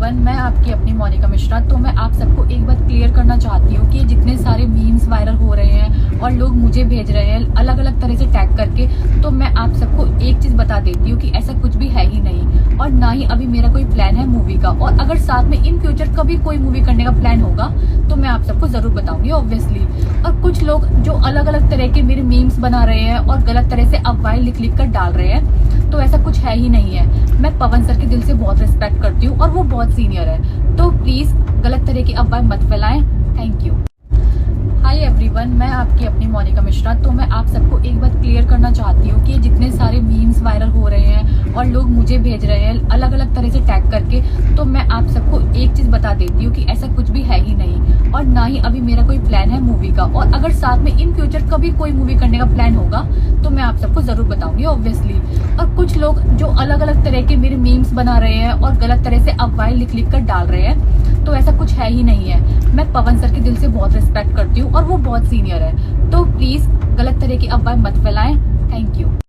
Everyone, मैं आपकी अपनी मोनिका मिश्रा। तो मैं आप सबको एक बात क्लियर करना चाहती हूँ कि जितने सारे मीम्स वायरल हो रहे हैं और लोग मुझे भेज रहे हैं अलग अलग तरह से टैग करके, तो मैं आप सबको एक चीज बता देती हूँ कि ऐसा कुछ भी है ही नहीं और ना ही अभी मेरा कोई प्लान है मूवी का। और अगर साथ में इन फ्यूचर कभी कोई मूवी करने का प्लान होगा तो मैं आप सबको जरूर बताऊंगी ऑब्वियसली। और कुछ लोग जो अलग अलग तरह के मेरे मीम्स बना रहे हैं और गलत तरह से अफवाहें लिख लिख कर डाल रहे हैं, तो ऐसा कुछ है ही नहीं है। मैं पवन सर के दिल से बहुत रिस्पेक्ट करती हूँ और वो बहुत सीनियर है, तो प्लीज गलत तरह की अफवाहें मत फैलाएं। Thank you. हाय एवरीवन, मैं आपकी अपनी मोनिका मिश्रा। तो मैं आप सबको एक बात क्लियर करना चाहती हूँ कि जितने सारे मीम्स वायरल हो रहे हैं और लोग मुझे भेज रहे हैं अलग अलग तरह से टैग करके, तो मैं आप सबको एक चीज बता देती हूँ कि ऐसा कुछ भी है ही नहीं और ना ही अभी मेरा कोई प्लान है मूवी का। और अगर साथ में इन फ्यूचर कभी कोई मूवी करने का प्लान होगा तो मैं आप सबको जरूर बताऊंगी ऑब्वियसली। और कुछ लोग जो अलग अलग तरह के मेरे मीम्स बना रहे हैं और गलत तरह से अफवाहें लिख लिख कर डाल रहे हैं, तो ऐसा कुछ है ही नहीं है। मैं पवन सर के दिल से बहुत रिस्पेक्ट करती हूँ और वो बहुत सीनियर है, तो प्लीज गलत तरह की अफवाहें मत फैलाएं। Thank you.